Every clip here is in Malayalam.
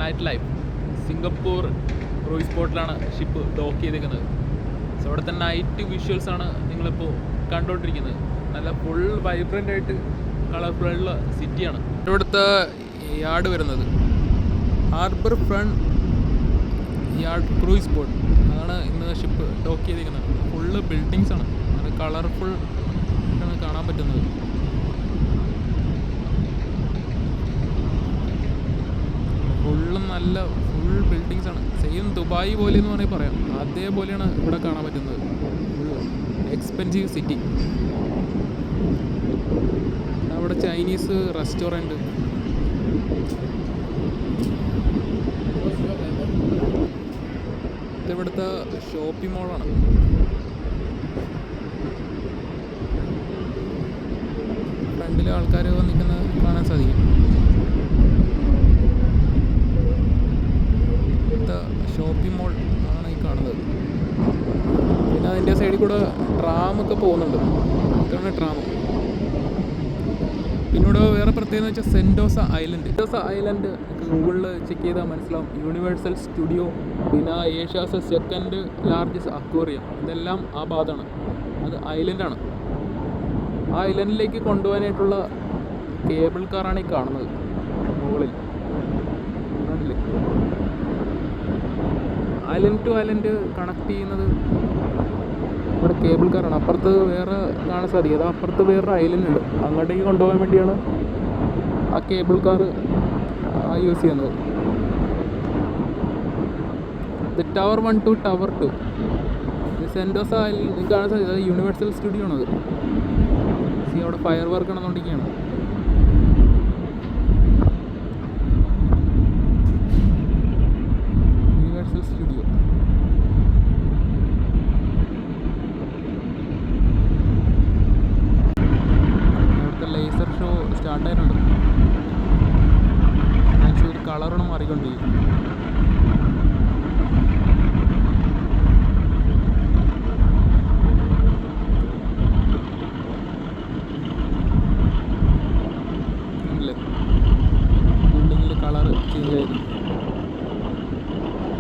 Night life. സിംഗപ്പൂർ ക്രൂയിസ് പോർട്ടിലാണ് ഷിപ്പ് ഡോക്ക് ചെയ്തിരിക്കുന്നത്. സോ അവിടുത്തെ നൈറ്റ് വിഷ്വൽസാണ് നിങ്ങളിപ്പോൾ കണ്ടുകൊണ്ടിരിക്കുന്നത്. നല്ല ഫുൾ വൈബ്രൻ്റ് ആയിട്ട് കളർഫുള്ള സിറ്റിയാണ് ഇവിടുത്തെ യാർഡ് വരുന്നത്. Harbour front yard cruise port അതാണ് ഇന്ന് ഷിപ്പ് ഡോക്ക് ചെയ്തിരിക്കുന്നത്. ഫുള്ള് ബിൽഡിങ്സാണ്, നല്ല കളർഫുൾ ആണ് കാണാൻ പറ്റുന്നത്. ഫുള്ളും നല്ല ഫുൾ ബിൽഡിങ്സാണ്. സെയിം ദുബായ് പോലെ എന്ന് വേണമെങ്കിൽ പറയാം. അതേപോലെയാണ് ഇവിടെ കാണാൻ പറ്റുന്നത്. Full expensive city. അവിടെ ചൈനീസ് റെസ്റ്റോറൻറ്റ്, ഇവിടുത്തെ ഷോപ്പിംഗ് മോളാണ്. ഫ്രണ്ടിൽ ആൾക്കാർ വന്നിരിക്കുന്നത് കാണാൻ സാധിക്കും. ഇവിടുത്തെ ഷോപ്പിംഗ് മോൾ ആണ് ഈ കാണുന്നത്. പിന്നെ അതിൻ്റെ സൈഡിൽ കൂടെ ട്രാമൊക്കെ പോകുന്നുണ്ട്. ഇതാണ് ട്രാം. പിന്നെ ഇവിടെ വേറെ പ്രത്യേകത എന്ന് വെച്ചാൽ സെൻറ്റോസ ഐലൻഡ് ഗൂഗിളിൽ ചെക്ക് ചെയ്താൽ മനസ്സിലാവും. യൂണിവേഴ്സൽ സ്റ്റുഡിയോ, പിന്നെ ഏഷ്യാസ് സെക്കൻഡ് ലാർജസ്റ്റ് അക്വേറിയം, ഇതെല്ലാം ആ ഭാഗത്താണ്. അത് ഐലൻഡാണ്. ആ ഐലൻഡിലേക്ക് കൊണ്ടുപോകാനായിട്ടുള്ള കേബിൾ കാറാണ് ഈ കാണുന്നത് മുകളിൽ. കണ്ടില്ലേ, ഐലൻഡ് ടു ഐലൻഡ് കണക്ട് ചെയ്യുന്നത് ഇവിടെ കേബിൾ കാറാണ്. അപ്പുറത്ത് വേറെ കാണാൻ സാധിക്കും. അപ്പുറത്ത് വേറൊരു ഐലൻഡ് ഉണ്ട്, അങ്ങോട്ടേക്ക് കൊണ്ടുപോകാൻ വേണ്ടിയാണ് ആ കേബിൾ കാർ യൂസ് ചെയ്യുന്നത്. ഇത് ടവർ 1 to ടവർ 2. ഇത് സെൻറ്റോസ ഐലൻഡ് കാണാൻ സാധിക്കും. അത് യൂണിവേഴ്സൽ സ്റ്റുഡിയോ ആണത്. അവിടെ ഫയർ വർക്ക് നടന്നുകൊണ്ടിരിക്കുകയാണ്. Universal Studio. ലേസർ ഷോ സ്റ്റാർട്ടായിട്ടുണ്ട്. ആക്ച്വലി ഒരു കളറാണ് മാറിക്കൊണ്ടിരിക്കും. ബിൽഡിങ്ങിൽ കളറ് ചേഞ്ച് ആയിരുന്നു.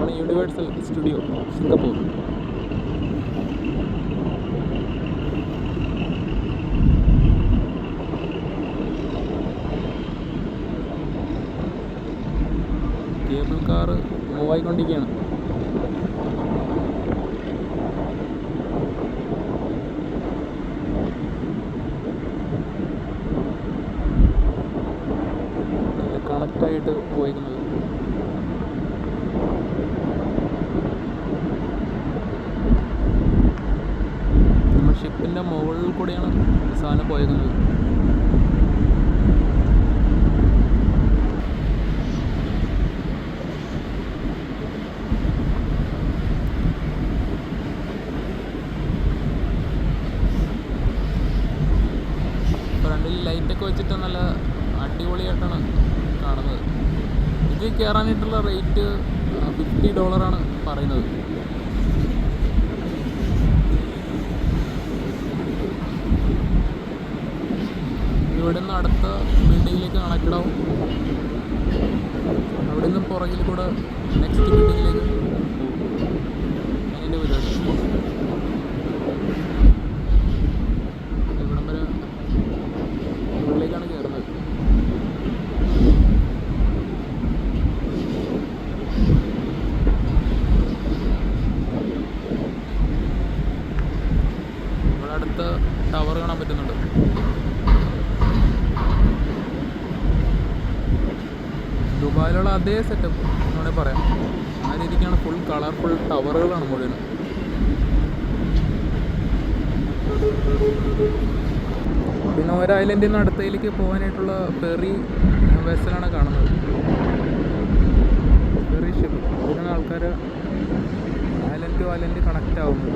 ആണ് Universal Studio Singapore. Cable car മൂവായിക്കൊണ്ടിരിക്കുകയാണ്. കണക്റ്റായിട്ട് പോയിരിക്കുന്നത്. നമ്മൾ ഷിപ്പിൻ്റെ മുകളിൽ കൂടെയാണ് സാധനം പോയിരിക്കുന്നത്. ഫ്രണ്ടിൽ ലൈറ്റൊക്കെ വെച്ചിട്ട് നല്ല അടിപൊളിയായിട്ടാണ് കാണുന്നത്. ഇത് കയറാനായിട്ടുള്ള റേറ്റ് $50 പറയുന്നത്. ഇവിടെ നിന്ന് അടുത്ത ബിൽഡിങ്ങിലേക്ക് കണക്റ്റഡ് ആവും. അവിടെ നിന്ന് പുറകിൽ കൂടെ നെക്സ്റ്റ് ബിൽഡിങ്ങിലേക്ക് പോകും. അതിൻ്റെ പരിപാടി ഇവിടം വരെ മുകളിലേക്കാണ് കയറുന്നത്. ഇവിടെ അടുത്ത ടവർ കാണാൻ പറ്റുന്നുണ്ട്. ദുബായിലുള്ള അതേ സെറ്റപ്പ് എന്നാണ് പറയാം. ആ രീതിക്കാണ് ഫുൾ കളർഫുൾ ടവറുകളാണ് മുഴുവൻ. പിന്നെ ഒരു ഐലൻഡിൽ നിന്ന് അടുത്തയിലേക്ക് പോകാനായിട്ടുള്ള ഫെറി വെസലാണ് കാണുന്നത്. Ferry ship. ഇതിനാണ് ആൾക്കാർ ഐലൻഡ് ടു ഐലൻഡ് കണക്റ്റ് ആവുന്നത്.